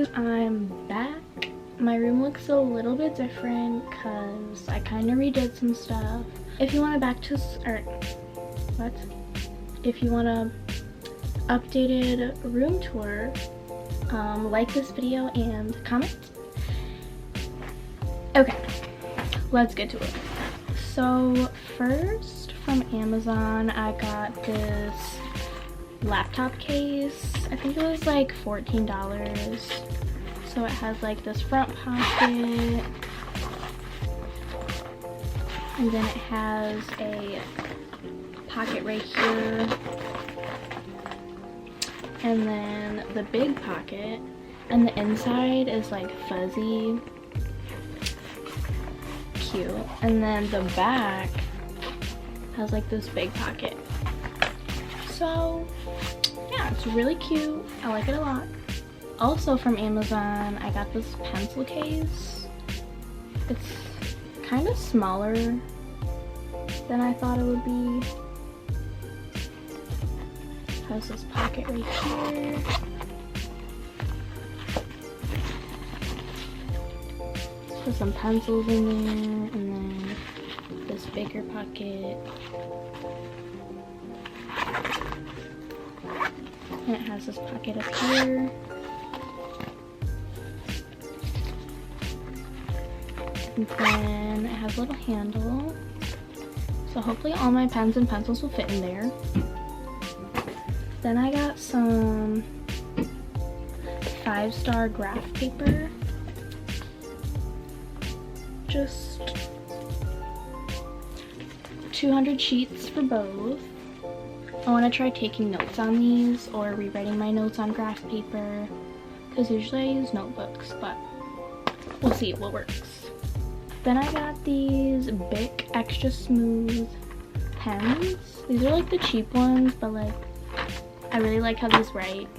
guys, I'm back. My room looks a little bit different because I kind of redid some stuff. If you want if you want a updated room tour, like this video and comment. Okay, let's get to it. So first, from Amazon, I got this laptop case. I think it was like $14. So it has like this front pocket, and then it has a pocket right here, and then the big pocket, and the inside is like fuzzy, cute, and then the back has like this big pocket. So yeah, it's really cute. I like it a lot. Also from Amazon, I got this pencil case. It's kind of smaller than I thought it would be. It has this pocket right here. Put some pencils in there, and then this bigger pocket. And it has this pocket up here. And then it has a little handle. So hopefully all my pens and pencils will fit in there. Then I got some 5-star graph paper. Just 200 sheets for both. I want to try taking notes on these or rewriting my notes on graph paper, because usually I use notebooks, but we'll see what works. Then I got these Bic Extra Smooth pens. These are like the cheap ones, but like I really like how these write.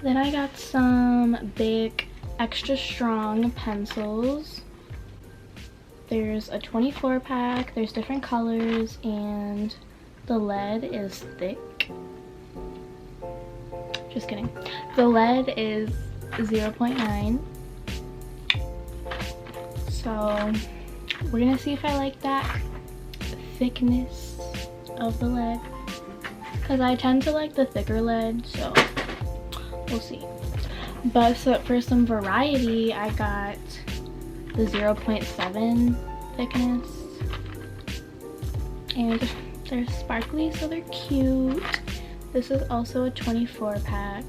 Then I got some Bic Extra Strong pencils. There's a 24 pack, there's different colors, and the lead is thick. Just kidding. The lead is 0.9. So we're gonna see if I like that thickness of the lead, because I tend to like the thicker lead, so we'll see. But so for some variety, I got the 0.7 thickness, and they're sparkly, so they're cute. This is also a 24 pack,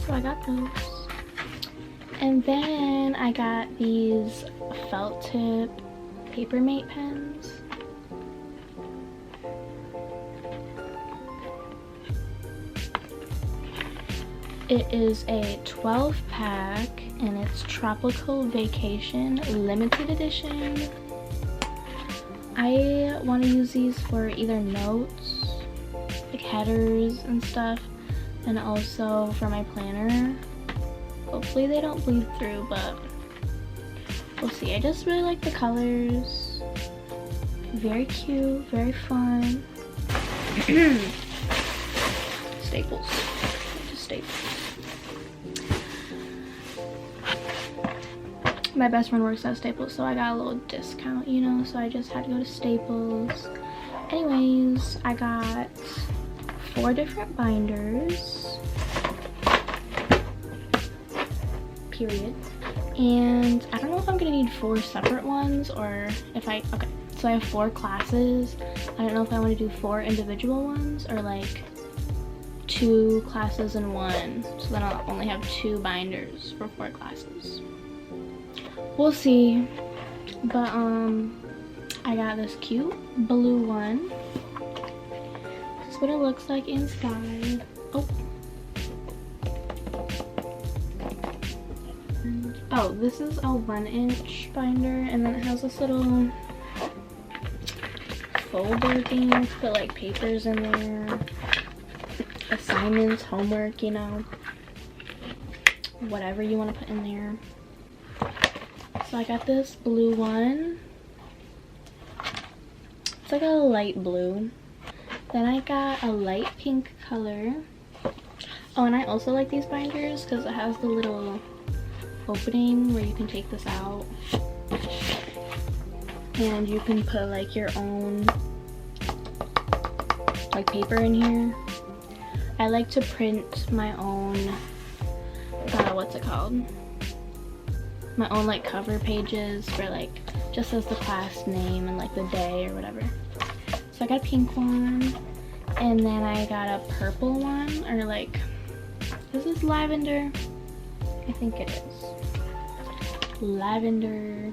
so I got those. And then I got these felt tip Papermate pens. It is a 12 pack, and it's Tropical Vacation limited edition. I want to use these for either notes, like headers and stuff, and also for my planner. Hopefully they don't bleed through, but we'll see. I just really like the colors. Very cute, very fun. Staples. Just Staples. My best friend works at Staples, so I got a little discount, you know, so I just had to go to Staples. Anyways, I got 4 different binders. Period. And I don't know if I'm gonna need 4 separate ones, or if okay, so I have 4 classes. I don't know if I want to do 4 individual ones, or like 2 classes in one, so then I'll only have 2 binders for 4 classes. We'll see. But I got this cute blue one. This is what it looks like inside. Oh, this is a 1-inch binder, and then it has this little folder thing to put like papers in there, assignments, homework, you know, whatever you want to put in there. So I got this blue one. It's like a light blue. Then I got a light pink color. Oh, and I also like these binders because it has the little opening where you can take this out. And you can put like your own like paper in here. I like to print my own, what's it called? My own like cover pages for like, just as the class name and like the day or whatever. So I got a pink one, and then I got a purple one, or like, is this lavender? I think it is. Lavender.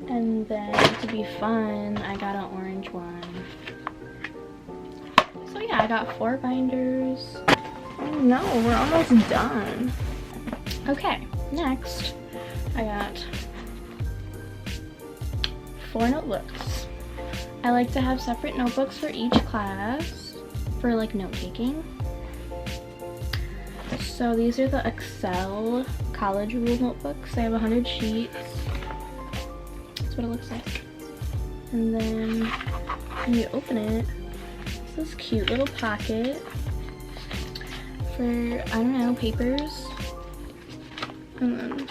And then to be fun, I got an orange one. So yeah, I got 4 binders. Oh no, we're almost done. Okay, next I got 4 notebooks. I like to have separate notebooks for each class for like note taking. So these are the Excel college rule notebooks. They have 100 sheets. That's what it looks like. And then when you open it, it's this cute little pocket for, I don't know, papers. And then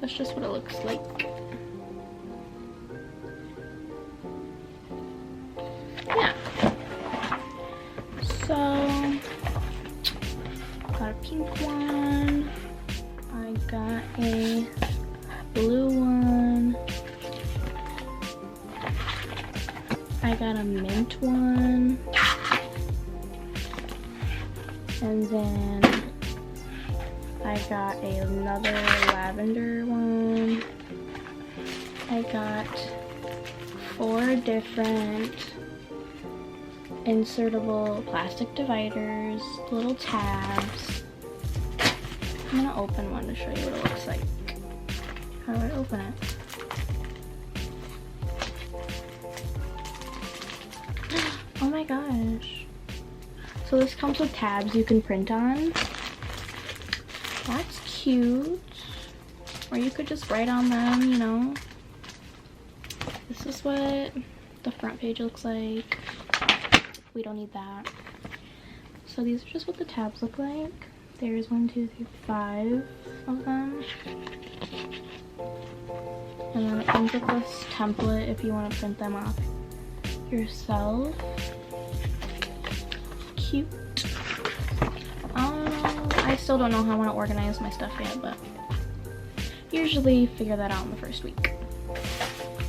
that's just what it looks like. Yeah. So, got a pink one. I got a blue one. I got a mint one. And then I got another lavender one. I got 4 different insertable plastic dividers, little tabs. I'm gonna open one to show you what it looks like. How do I open it? Oh my gosh. So this comes with tabs you can print on. That's cute. Or you could just write on them, you know. This is what the front page looks like. We don't need that. So these are just what the tabs look like. There's 1, 2, 3, 5 of them. And then it comes with this template if you want to print them off yourself. Cute. I still don't know how I want to organize my stuff yet, but usually figure that out in the first week.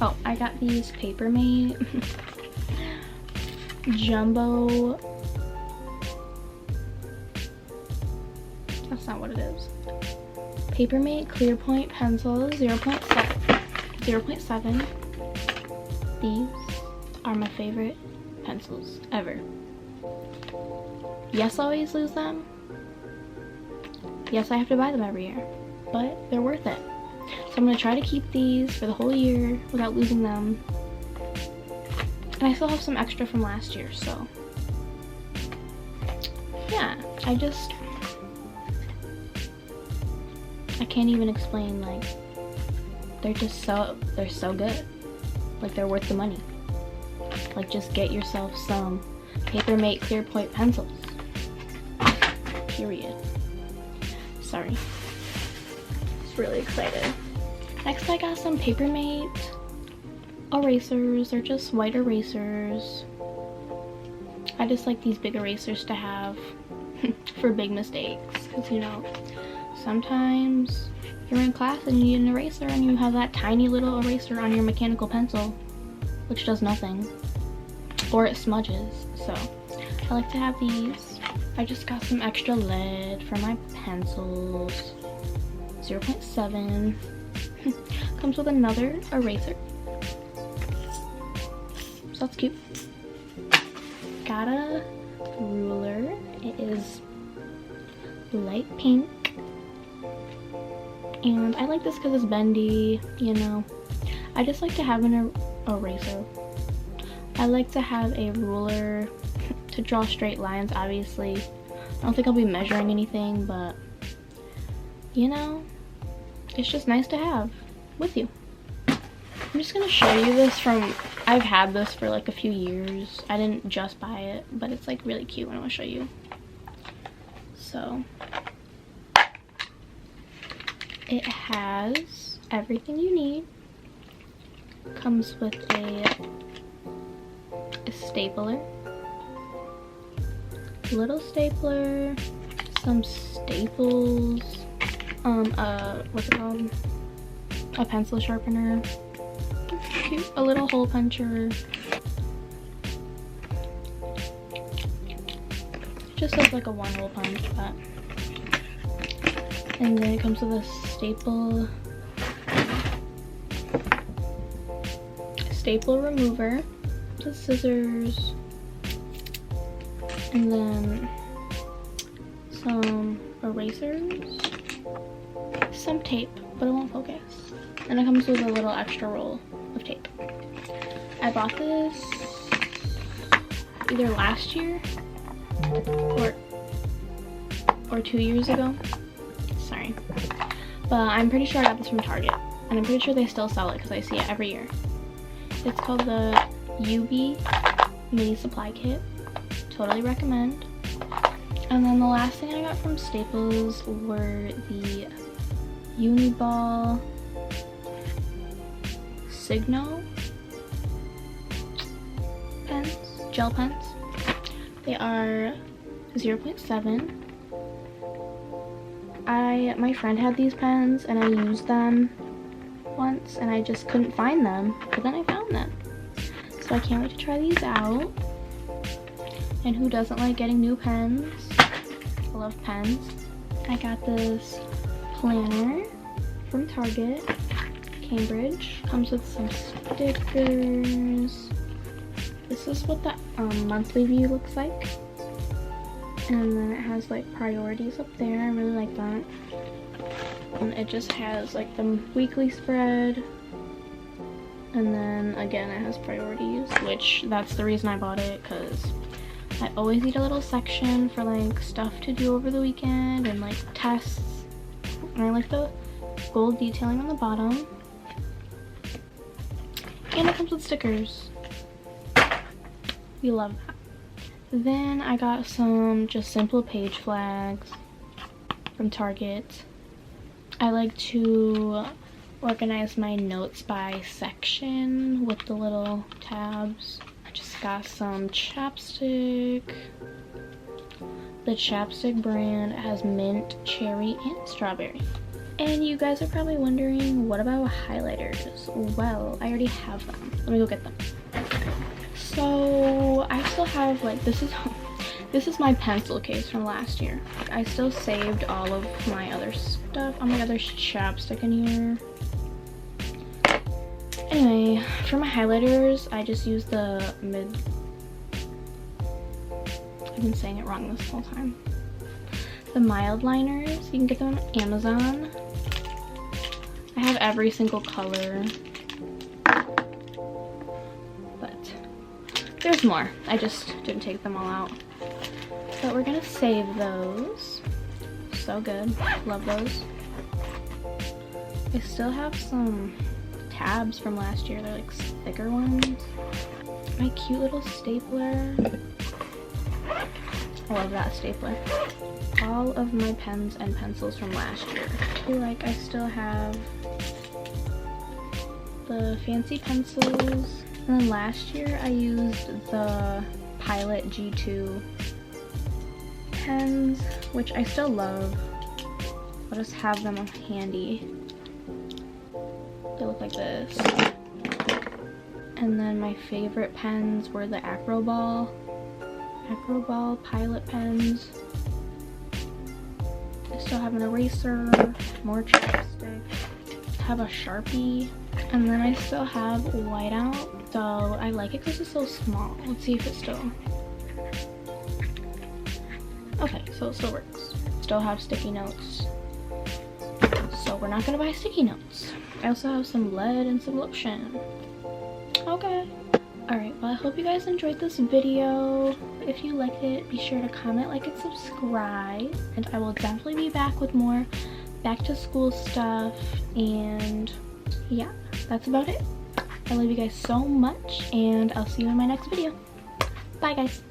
Oh, I got these Papermate jumbo. That's not what it is. Papermate clear point pencils, 0.7. These are my favorite pencils ever. Yes, I always lose them. Yes, I have to buy them every year, but they're worth it. So I'm gonna try to keep these for the whole year without losing them. And I still have some extra from last year, so yeah, I can't even explain, like, they're so good. Like, they're worth the money. Like, just get yourself some Papermate clear point pencils. Period. Sorry. Just really excited. Next I got some Papermate erasers. They're just white erasers. I just like these big erasers to have for big mistakes. Because, you know, sometimes you're in class and you need an eraser and you have that tiny little eraser on your mechanical pencil, which does nothing. Or it smudges. So I like to have these. I just got some extra lead for my pencils. 0.7. Comes with another eraser. So that's cute. Got a ruler. It is light pink. And I like this because it's bendy, you know. I just like to have an eraser. I like to have a ruler to draw straight lines, obviously. I don't think I'll be measuring anything, but, you know, it's just nice to have with you. I'm just gonna show you this from, I've had this for like a few years. I didn't just buy it, but it's like really cute and I'll show you. So it has everything you need. Comes with a stapler, little stapler, some staples, what's it called? A pencil sharpener, cute, a little hole puncher. Just looks like a one hole punch, but. And then it comes with a staple remover, the scissors, and then some erasers, some tape, but it won't focus. And it comes with a little extra roll of tape. I bought this either last year or 2 years ago. Sorry, but I'm pretty sure I got this from Target, and I'm pretty sure they still sell it because I see it every year. It's called the UB Mini Supply Kit. Totally recommend. And then the last thing I got from Staples were the Uniball Signo pens, gel pens. They are 0.7. My friend had these pens and I used them once and I just couldn't find them, but then I found them. So I can't wait to try these out. And who doesn't like getting new pens? I love pens. I got this planner from Target, Cambridge. Comes with some stickers. This is what the monthly view looks like. And then it has like priorities up there. I really like that. And it just has like the weekly spread. And then again it has priorities, which that's the reason I bought it, because I always need a little section for like stuff to do over the weekend and like tests. And I like the gold detailing on the bottom. And it comes with stickers. We love that. Then I got some just simple page flags from Target. I like to organize my notes by section with the little tabs. I just got some chapstick. The chapstick brand has mint, cherry, and strawberry. And you guys are probably wondering, what about highlighters? Well, I already have them. Let me go get them. So I still have like, this is my pencil case from last year. I still saved all of my other stuff. Oh my god, there's chapstick in here. Anyway, for my highlighters, I just use the I've been saying it wrong this whole time. The mild liners, you can get them on Amazon. I have every single color. There's more. I just didn't take them all out. But we're gonna save those. So good. Love those. I still have some tabs from last year. They're like thicker ones. My cute little stapler. I love that stapler. All of my pens and pencils from last year. Like, I still have the fancy pencils. And then last year I used the Pilot G2 pens, which I still love. I'll just have them handy. They look like this. And then my favorite pens were the Acroball Pilot pens. I still have an eraser, more chapstick. I have a Sharpie. And then I still have whiteout. So I like it because it's so small. Let's see if it still... Okay, so it still works. Still have sticky notes. So we're not gonna buy sticky notes. I also have some lead and some lotion. Okay. Alright, well I hope you guys enjoyed this video. If you liked it, be sure to comment, like, and subscribe. And I will definitely be back with more back to school stuff. And yeah, that's about it. I love you guys so much, and I'll see you in my next video. Bye guys.